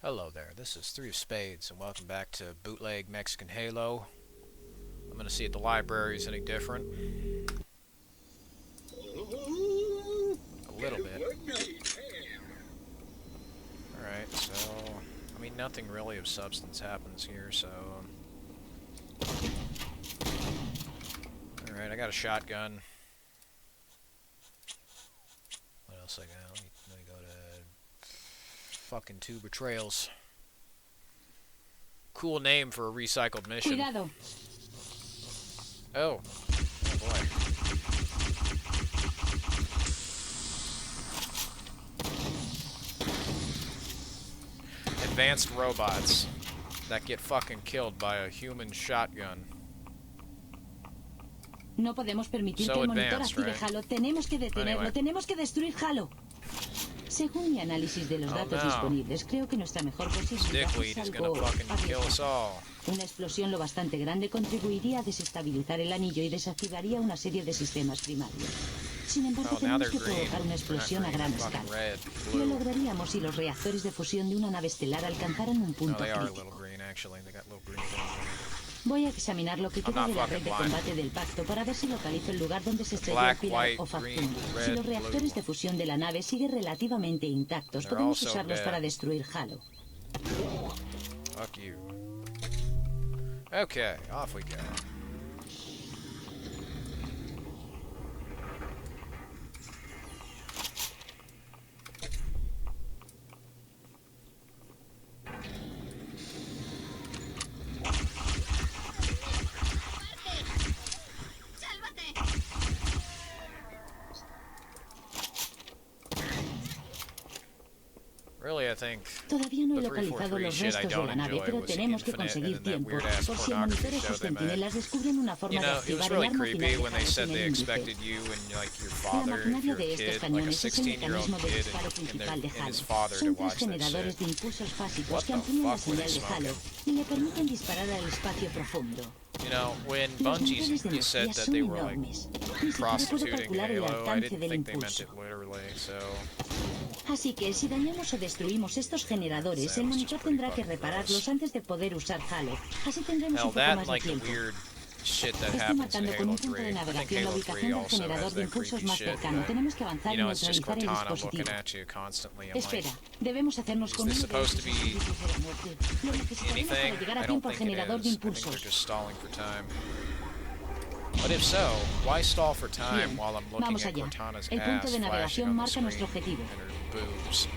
Hello there, this is Three of Spades, and welcome back to Bootleg Mexican Halo. I'm gonna see if the library is any different. A little bit. Alright, so... I mean, nothing really of substance happens here, so... Alright, I got a shotgun. What else I got? Let me go to... Fucking Two Betrayals. Cool name for a recycled mission. Cuidado. Oh. Oh boy. Advanced robots that get fucking killed by a human shotgun. No podemos permitir So que el monitor advanced, active right? Halo. Tenemos que detenerlo. Anyway. Tenemos que destruir Halo. Según mi análisis de los datos disponibles, creo que nuestra mejor posibilidad Dickweed es is gonna algo fucking kill us arriesgada. all. Una explosión lo bastante grande contribuiría a desestabilizar el anillo y desactivaría una serie de sistemas primarios. Sin embargo, Oh, now tenemos they're que green. provocar una explosión a They're not gran green, they're escala. fucking red, Lo blue. lograríamos si los reactores de fusión de una nave estelar alcanzaran un No, punto they are a crítico. little green actually. They got little green things. Voy a examinar lo que queda not de la fucking red de blind. combate del pacto para ver si localizo el lugar donde se estrelló el Black, pilar white, o factum. green, Si red, los reactores blue. de fusión de la nave siguen relativamente intactos, They're podemos also usarlos dead. para destruir Halo. Fuck you. Okay, off we go. Really, I think Todavía no he the localizado 343 los shit I restos de don't la nave, enjoy pero was tenemos que Infinite conseguir and that tiempo. weird-ass Por si el pornography monitores show o they made. centinelas descubren una forma You de know, it was activar el really arma creepy final when they dejada said sin they el índice. expected you and like your La father, if maquinaria you're de a estos kid, like a cañones es el 16-year-old mecanismo de kid, disparo principal de and Halo. his father to Son tres watch that generadores shit. de impulsos básicos What que the amplían la fuck were they señal de Halo smoking? y le permiten disparar al espacio profundo. You know, when Los Bungie, niveles de you said energía that son they were like enormes. Ni siquiera puedo prostituting calcular el Halo, I alcance didn't del think they meant impulso. it literally, so... Así que si dañamos o destruimos estos generadores, el Sounds monitor just pretty tendrá que fucking repararlos gross. antes de poder usar Halo. Así tendremos Hell, un poco that más and de like the tiempo. weird shit that Estoy happens in marcando con Halo un punto 3. de I think navegación la Halo 3 ubicación del also generador has de that impulsos creepy más shit, cercano. but, Tenemos que avanzar you y know, it's just neutralizar el Cortana dispositivo. looking at you constantly. I'm like, Espera, debemos hacernos is con this uno de supposed to estos be espíritus de la muerte. Lo necesitaremos anything? para llegar I a don't tiempo al think it generador de is. I think they're impulsos. just stalling for time. But if so, why stall for time Bien, while I'm looking vamos at allá. Cortana's El punto ass de flashing navegación on the marca nuestro screen objetivo. and her boobs?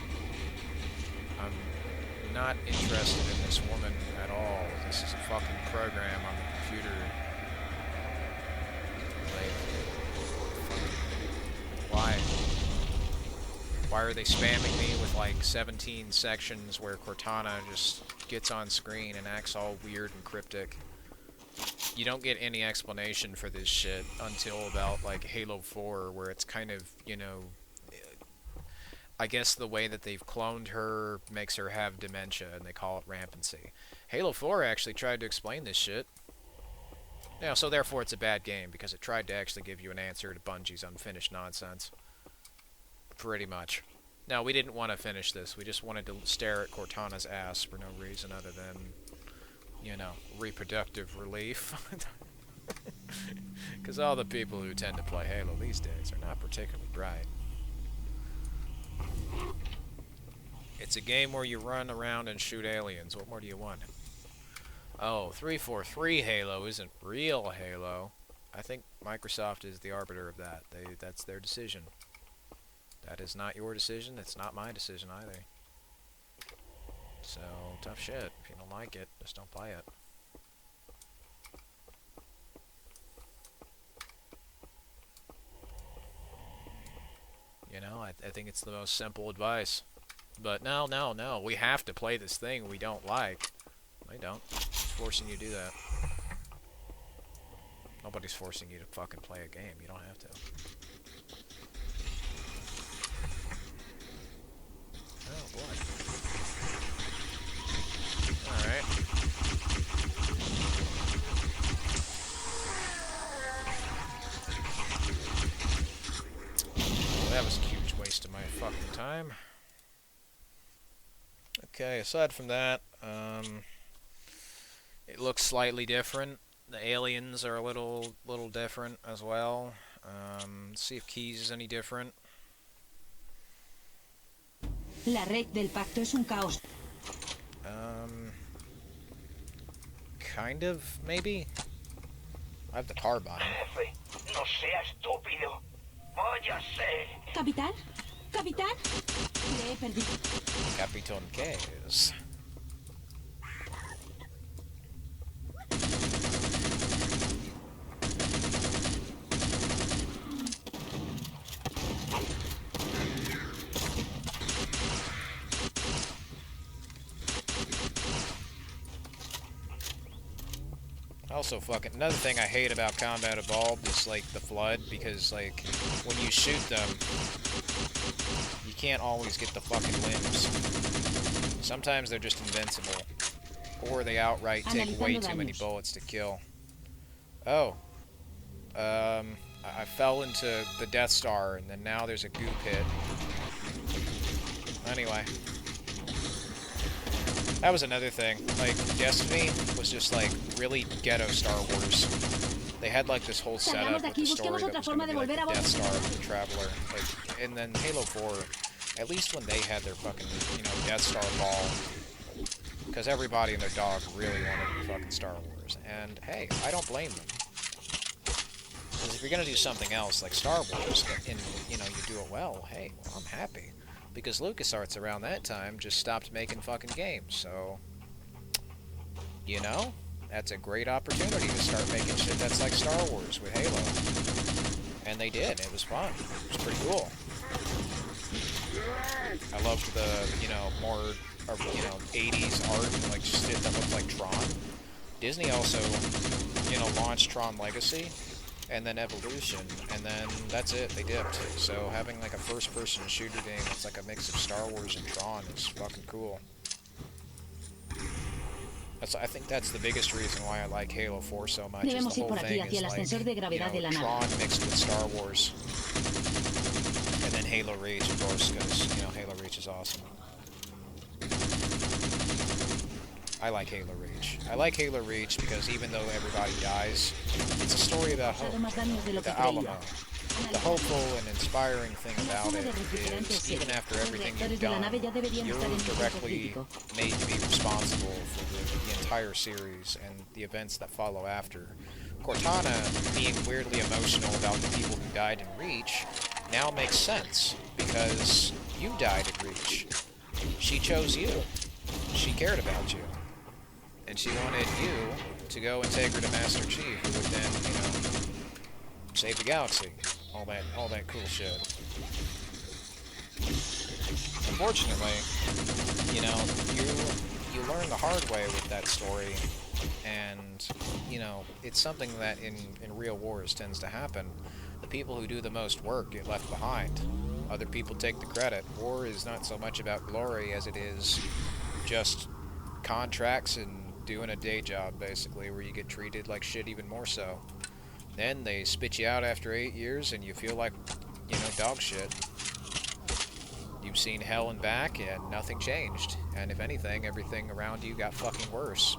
I'm not interested in this woman at all. This is a fucking program on the computer. Like, why? Why are they spamming me with like 17 sections where Cortana just gets on screen and acts all weird and cryptic? You don't get any explanation for this shit until about like Halo 4, where it's kind of, you know, I guess the way that they've cloned her makes her have dementia, and they call it rampancy. Halo 4 actually tried to explain this shit. Yeah, so therefore it's a bad game, because it tried to actually give you an answer to Bungie's unfinished nonsense. Pretty much. No, we didn't want to finish this. We just wanted to stare at Cortana's ass for no reason other than, you know, reproductive relief. Because all the people who tend to play Halo these days are not particularly bright. It's a game where you run around and shoot aliens. What more do you want? Oh, 343 Halo isn't real Halo. I think Microsoft is the arbiter of that. That's their decision. That is not your decision. It's not my decision either. So, tough shit. If you don't like it, just don't play it. You know, I think it's the most simple advice. But no, no, no. We have to play this thing we don't like. I don't. It's forcing you to do that. Nobody's forcing you to fucking play a game. You don't have to. Oh, boy. Alright. Well, that was a huge waste of my fucking time. Okay. Okay, aside from that, it looks slightly different. The aliens are a little different as well. Let's see if Keys is any different. La red del pacto es un caos. Kind of, maybe? I have the carbine. Jefe, no sea estúpido. Váyase. ¿Capitán? ¿Capitán? Le he perdido. Capitan Case. Also, fucking another thing I hate about Combat Evolved is like the flood, because like when you shoot them, you can't always get the fucking limbs. Sometimes they're just invincible, or they outright take way too many bullets to kill. Oh, I fell into the Death Star, and then now there's a goo pit. Anyway. That was another thing. Like, Destiny was just, like, really ghetto Star Wars. They had, like, this whole setup with the story that was going to be, like, the Death Star with the Traveler. Like, and then Halo 4, at least when they had their fucking, you know, Death Star ball, because everybody and their dog really wanted fucking Star Wars. And, hey, I don't blame them. Because if you're going to do something else, like Star Wars, and, you know, you do it well, hey, well, I'm happy. Because LucasArts around that time just stopped making fucking games, so... You know? That's a great opportunity to start making shit that's like Star Wars with Halo. And they did, it was fun. It was pretty cool. I loved the, you know, more, you know, 80s art, like shit that looked like Tron. Disney also, you know, launched Tron Legacy, and then Evolution, and then that's it, they dipped. So having like a first-person shooter game that's like a mix of Star Wars and Tron is fucking cool. I think that's the biggest reason why I like Halo 4 so much, is the whole thing is like, you know, Tron mixed with Star Wars. And then Halo Reach, of course, because, you know, Halo Reach is awesome. I like Halo Reach. I like Halo Reach because even though everybody dies, it's a story about hope. The Alamo. The hopeful and inspiring thing about it is, even after everything you've done, you're directly made to be responsible for the entire series and the events that follow after. Cortana being weirdly emotional about the people who died in Reach now makes sense, because you died in Reach. She chose you. She cared about you. And she wanted you to go and take her to Master Chief, who would then, you know, save the galaxy. All that cool shit. Unfortunately, you know, you learn the hard way with that story, and, you know, it's something that in real wars tends to happen. The people who do the most work get left behind. Other people take the credit. War is not so much about glory as it is just contracts and doing a day job, basically, where you get treated like shit even more so. Then they spit you out after 8 years and you feel like, you know, dog shit. You've seen hell and back and nothing changed. And if anything, everything around you got fucking worse.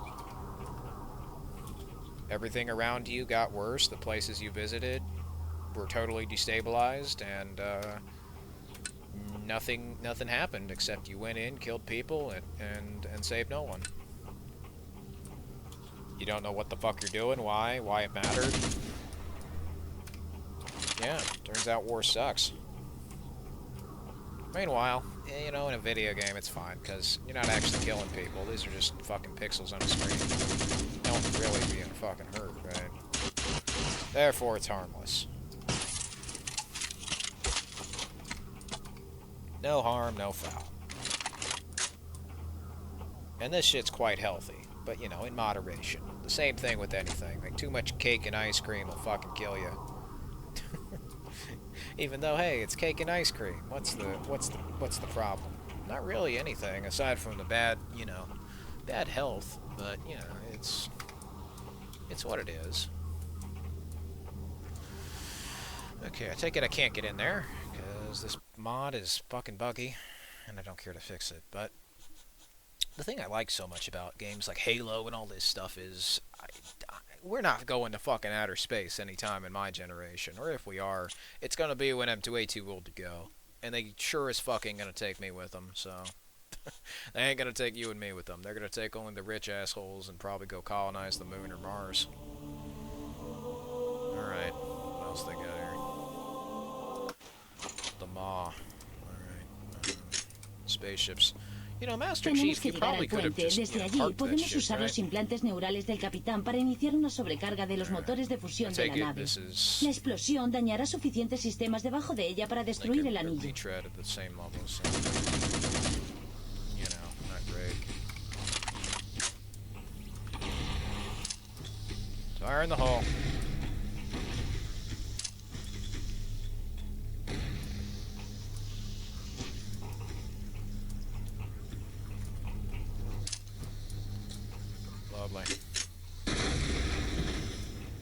Everything around you got worse. The places you visited were totally destabilized, and nothing happened except you went in, killed people, and saved no one. You don't know what the fuck you're doing, why it mattered. Yeah, turns out war sucks. Meanwhile, you know, in a video game it's fine, because you're not actually killing people. These are just fucking pixels on a screen. No one's really being fucking hurt, right? Therefore, it's harmless. No harm, no foul. And this shit's quite healthy, but, you know, in moderation. The same thing with anything. Like, too much cake and ice cream will fucking kill you. Even though, hey, it's cake and ice cream. What's the problem? Not really anything, aside from the bad, you know, bad health. But, you know, it's what it is. Okay, I take it I can't get in there, because this mod is fucking buggy, and I don't care to fix it, but the thing I like so much about games like Halo and all this stuff is we're not going to fucking outer space anytime in my generation, or if we are, it's gonna be when I'm way too old to go, and they sure as fucking gonna take me with them. So they ain't gonna take you and me with them. They're gonna take only the rich assholes and probably go colonize the moon or Mars. All right, what else they got here? The Maw. All right, spaceships. You know, Master Tenemos Chief, que you llegar probably al could have puente. just Desde allí parked that podemos shit, usar right? los implantes neurales del capitán para iniciar una sobrecarga de los motores de fusión de la Take it, nave. this is La explosión dañará suficientes sistemas debajo de ella para like destruir el a anillo. retread at the same level, so you know, not great. Fire in the hole. Lovely.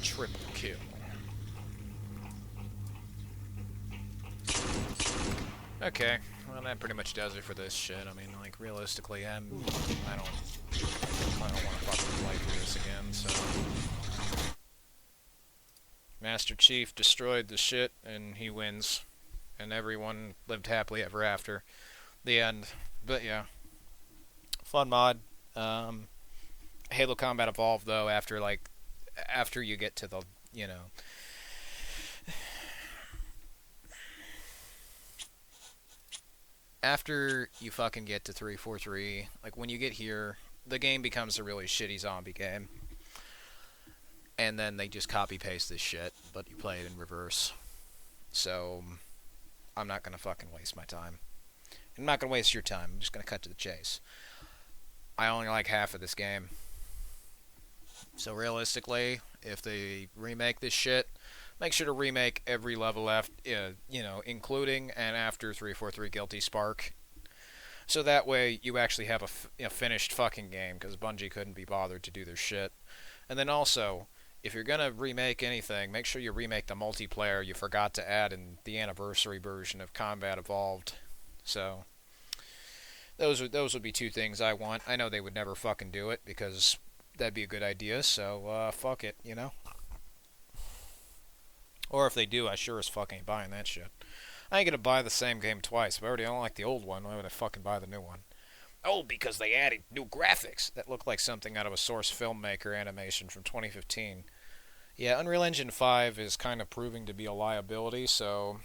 Triple kill. Okay, well that pretty much does it for this shit. I mean, like realistically, I don't want to fucking play through this again. So, Master Chief destroyed the shit, and he wins, and everyone lived happily ever after. The end. But yeah, fun mod. Halo Combat Evolved though, after you get to the, you know, after you fucking get to 343, like when you get here, the game becomes a really shitty zombie game. And then they just copy paste this shit, but you play it in reverse. So I'm not gonna fucking waste my time. I'm not gonna waste your time. I'm just gonna cut to the chase. I only like half of this game. So realistically, if they remake this shit, make sure to remake every level after, you know, including and after 343 Guilty Spark. So that way you actually have a finished fucking game, because Bungie couldn't be bothered to do their shit. And then also, if you're gonna remake anything, make sure you remake the multiplayer you forgot to add in the anniversary version of Combat Evolved. So those would be two things I want. I know they would never fucking do it, because that'd be a good idea, so fuck it, you know? Or if they do, I sure as fuck ain't buying that shit. I ain't gonna buy the same game twice. If I already don't like the old one, why would I fucking buy the new one? Oh, because they added new graphics that look like something out of a Source Filmmaker animation from 2015. Yeah, Unreal Engine 5 is kind of proving to be a liability, so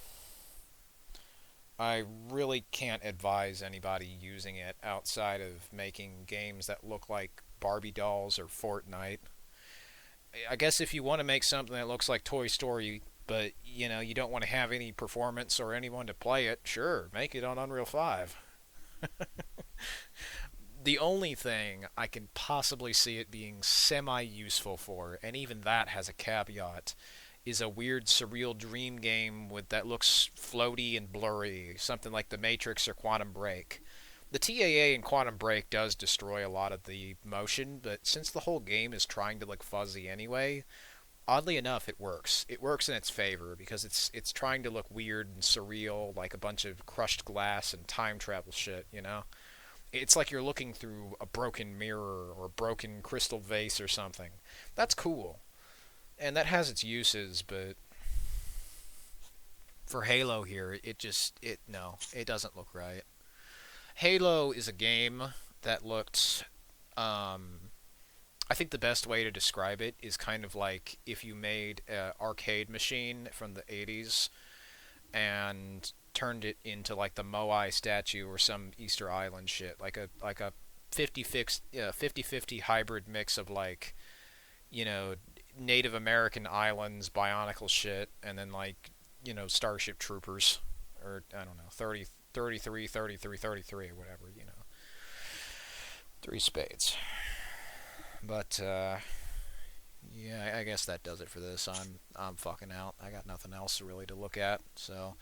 I really can't advise anybody using it outside of making games that look like Barbie dolls or Fortnite. I guess if you want to make something that looks like Toy Story, but you know, you don't want to have any performance or anyone to play it, sure, make it on Unreal 5. The only thing I can possibly see it being semi-useful for, and even that has a caveat, is a weird surreal dream game that looks floaty and blurry, something like The Matrix or Quantum Break. The TAA in Quantum Break does destroy a lot of the motion, but since the whole game is trying to look fuzzy anyway, oddly enough, it works. It works in its favor, because it's trying to look weird and surreal, like a bunch of crushed glass and time travel shit, you know? It's like you're looking through a broken mirror or a broken crystal vase or something. That's cool. And that has its uses, but for Halo here, it doesn't look right. Halo is a game that looked, I think the best way to describe it is kind of like if you made an arcade machine from the 80s and turned it into like the Moai statue or some Easter Island shit, like a 50-50 hybrid mix of, like, you know, Native American islands, Bionicle shit, and then, like, you know, Starship Troopers, or I don't know, 33, or whatever, you know. 3 spades. But yeah, I guess that does it for this. I'm fucking out. I got nothing else really to look at. So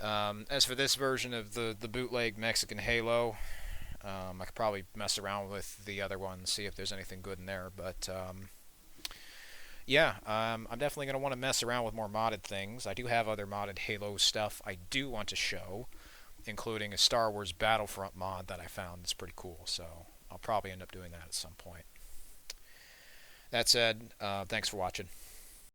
as for this version of the bootleg Mexican Halo, I could probably mess around with the other one, see if there's anything good in there. But yeah, I'm definitely going to want to mess around with more modded things. I do have other modded Halo stuff I do want to show, including a Star Wars Battlefront mod that I found that's pretty cool. So I'll probably end up doing that at some point. That said, thanks for watching.